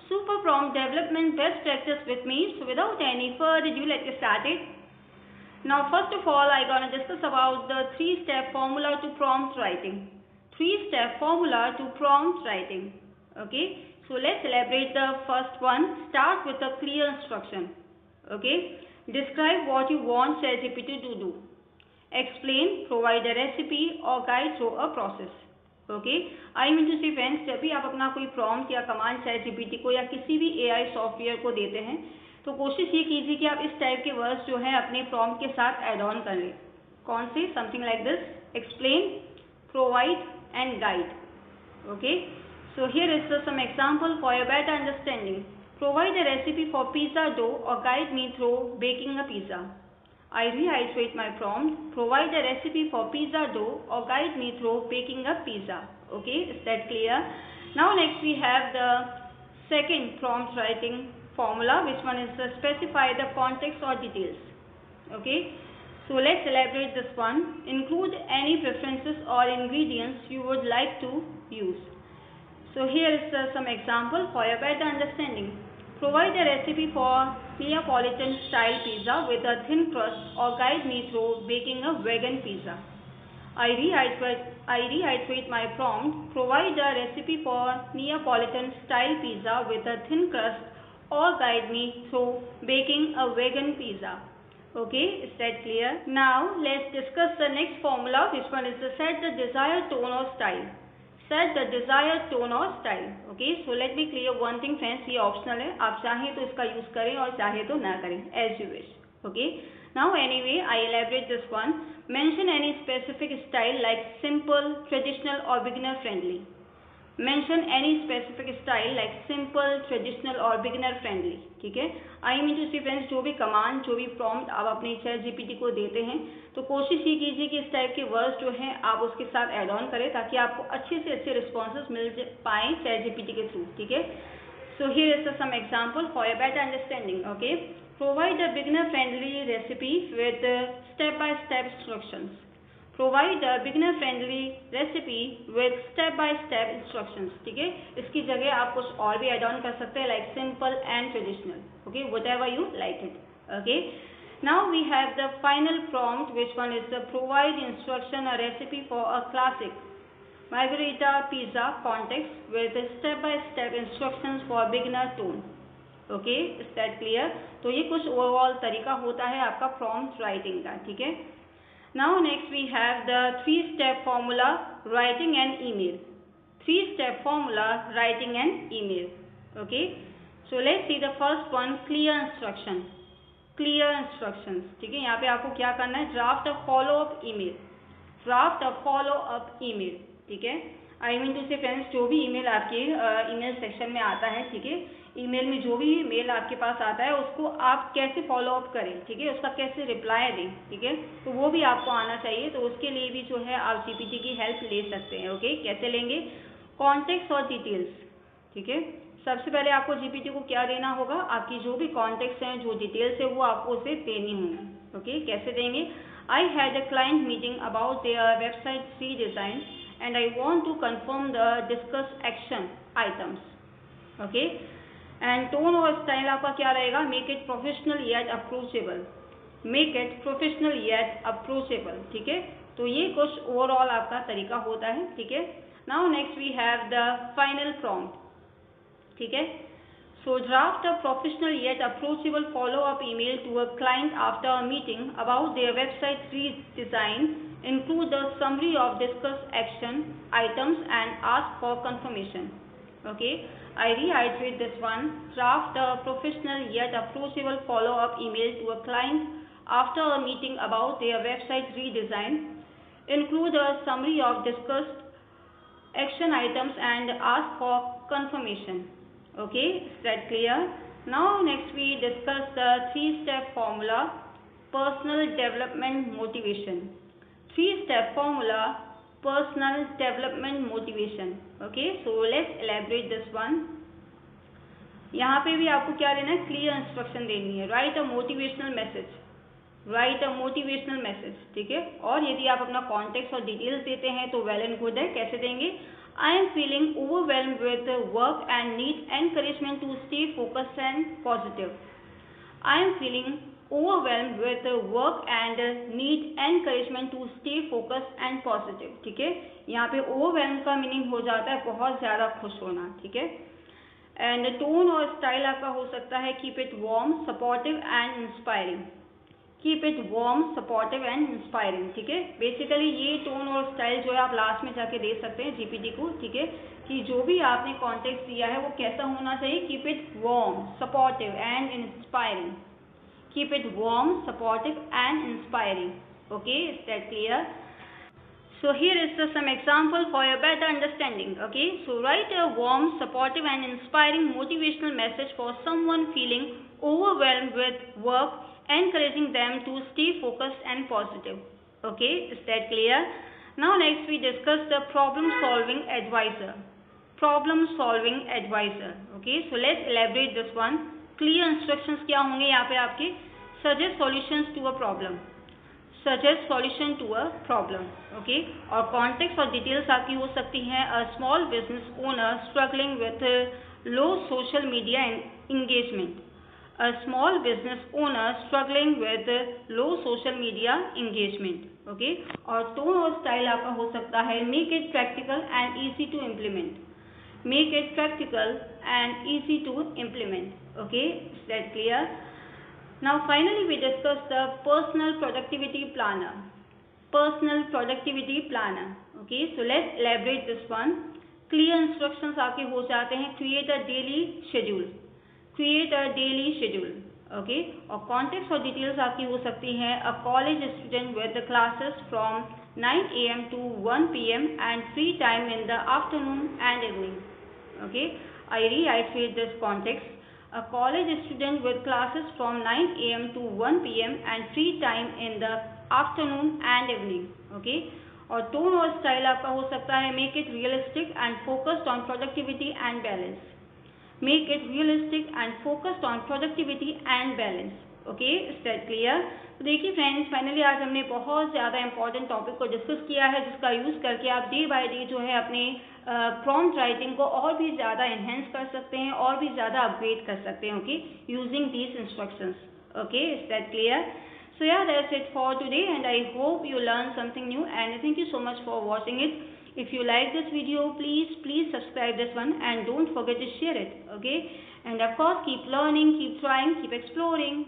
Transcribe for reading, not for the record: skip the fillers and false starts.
super prompt development best practice with me. So without any further ado, let's get started. Now first of all, I'm gonna discuss about the 3-step formula to prompt writing. 3-step formula to prompt writing. Okay, so let's elaborate the first one. Start with a clear instruction. Okay, describe what you want ChatGPT to do. Explain, provide a recipe or guide through a process. Okay, I mean to say friends, जब भी आप अपना कोई prompt या command ChatGPT को या किसी भी AI सॉफ्टवेयर को देते हैं तो कोशिश ये कीजिए कि आप इस टाइप के वर्ड्स जो है अपने प्रॉम्प्ट के साथ ऐड ऑन कर लें. कौन से? Something like this: explain, provide and guide. Okay, so here is some example for your better understanding. Provide a recipe for pizza dough और guide me through baking a pizza. I reiterate my prompt. Provide a recipe for pizza dough or guide me through baking a pizza. Okay, is that clear? Now next we have the second prompt writing formula, which one is specify the context or details. Okay, so let's elaborate this one. Include any preferences or ingredients you would like to use. So here is some example for your better understanding. Provide a recipe for Neapolitan style pizza with a thin crust or guide me through baking a vegan pizza. I reiterate my prompt. Provide a recipe for Neapolitan style pizza with a thin crust or guide me through baking a vegan pizza. Okay, is that clear? Now let's discuss the next formula. This one is to set the desired tone or style. Set the desired tone or style. Okay, so let me clear one thing friends, ये optional है, आप चाहें तो इसका use करें और चाहे तो ना करें, as you wish. Okay, now anyway I elaborate this one. Mention any specific style like simple, traditional or beginner friendly. Mention any specific style like simple, traditional और beginner friendly. ठीक है, I mean to see friends, जो भी command, जो भी prompt आप अपने ChatGPT को देते हैं तो कोशिश ये कीजिए कि इस टाइप के वर्ड्स जो हैं आप उसके साथ ऐड ऑन करें ताकि आपको अच्छे से अच्छे रिस्पॉन्सेज मिल पाएँ ChatGPT के थ्रू. ठीक है, so here is some example for your better understanding. Okay, provide a beginner friendly recipe with step by step instructions. Provide a beginner friendly recipe with step by step instructions. ठीक है, इसकी जगह आप कुछ और भी ऐड ऑन कर सकते हैं like simple and traditional. Okay, whatever you like it. Okay, now we have the final prompt, which one is the provide instruction a recipe for a classic margherita pizza context with step by step instructions for beginner tone. Okay, is that clear? तो ये कुछ overall तरीका होता है आपका prompt writing का. ठीक है, now next we have the 3-step formula writing an email. 3-step formula writing an email. Okay, so let's see the first one, clear instruction. Clear instructions. ठीक है, यहाँ पे आपको क्या करना है? Draft a follow-up email. Draft a follow-up email. ठीक है, I mean to say friends, जो भी ईमेल आपके ईमेल सेक्शन में आता है, ठीक है, ईमेल में जो भी मेल आपके पास आता है उसको आप कैसे फॉलो अप करें, ठीक है, उसका कैसे रिप्लाई दें, ठीक है, तो वो भी आपको आना चाहिए. तो उसके लिए भी जो है आप GPT की हेल्प ले सकते हैं. ओके, कैसे लेंगे? कॉन्टेक्स्ट और डिटेल्स. ठीक है, सबसे पहले आपको GPT को क्या देना होगा? आपकी जो भी कॉन्टेक्स्ट हैं, जो डिटेल्स है, वो आपको उसे देनी होंगी. ओके, कैसे देंगे? I had a client meeting about their website redesign and I want to confirm the discussed action items. Okay, and tone और style आपका क्या रहेगा? Make it professional yet approachable. Make it professional yet approachable. ठीक है, तो ये कुछ overall आपका तरीका होता है. ठीक है, now next we have the final prompt. ठीक है, so draft a professional yet approachable follow-up email to a client after a meeting about their website redesign. Include the summary of discussed action items and ask for confirmation. Okay, I reiterate this one. Draft a professional yet approachable follow-up email to a client after a meeting about their website redesign. Include a summary of discussed action items and ask for confirmation. Okay, is that clear? Now next we discuss the 3-step formula, personal development motivation. 3-step formula, personal development motivation. Okay, so let's elaborate this one. यहाँ पे भी आपको क्या देना है? Clear instruction देनी है. Right a motivational message. Right a motivational message. ठीक है, और यदि आप अपना कॉन्टेक्स्ट और डिटेल्स देते हैं तो वेल एंड गुड है. कैसे देंगे? I am feeling overwhelmed with work and need encouragement to stay focused and positive. I am feeling overwhelmed with work and need encouragement to stay focused and positive. ठीक है, यहाँ पे overwhelmed का meaning हो जाता है बहुत ज़्यादा खुश होना. ठीक है, एंड टोन और स्टाइल आपका हो सकता है keep it warm, supportive and inspiring. Keep it warm, supportive and inspiring. ठीक है, बेसिकली ये टोन और स्टाइल जो है आप लास्ट में जाके दे सकते हैं जीपीटी को. ठीक है, कि जो भी आपने कॉन्टेक्स्ट दिया है वो कैसा होना चाहिए. Keep it warm, supportive and inspiring. Keep it warm, supportive and inspiring. Okay, is that clear? So here is some example for your better understanding. Okay, so write a warm, supportive and inspiring motivational message for someone feeling overwhelmed with work, encouraging them to stay focused and positive. Okay, is that clear? Now next we discuss the problem solving advisor. Problem solving advisor. Okay, so let's elaborate this one. Clear instructions क्या होंगे यहाँ पे आपके? Suggest solutions to a problem. Suggest solution to a problem. Okay, और context और details आपकी हो सकती हैं a small business owner struggling with low social media engagement. A small business owner struggling with low social media engagement. Okay, और tone और style आपका हो सकता है make it practical and easy to implement. Make it practical and easy to implement. Okay, is that clear? Now finally we discuss the personal productivity planner. Personal productivity planner. Okay, so let's elaborate this one. Clear instructions आपके हो जाते हैं create a daily schedule. Create a daily schedule. Okay, और context और details आपकी हो सकती हैं a college student with the classes from 9 AM to 1 PM and free time in the afternoon and evening. Okay, I reiterate this context. A college student with classes from 9 AM to 1 PM and free time in the afternoon and evening. Okay, और tone और style आपका हो सकता है make it realistic and focused on productivity and balance. Make it realistic and focused on productivity and balance. Okay, is that clear? तो देखिए friends, finally आज हमने बहुत ज़्यादा इंपॉर्टेंट टॉपिक को डिस्कस किया है जिसका यूज़ करके आप डे बाय डे जो है अपने प्रॉम्प्ट राइटिंग को और भी ज़्यादा एनहेंस कर सकते हैं और भी ज़्यादा अपग्रेड कर सकते हैं. Okay, using these instructions. Okay, is that clear? So yeah, that's it for today and I hope you learned something new and thank you so much for watching it. If you like this video, please subscribe this one and don't forget to share it. Okay, and of course keep learning, keep trying, keep exploring.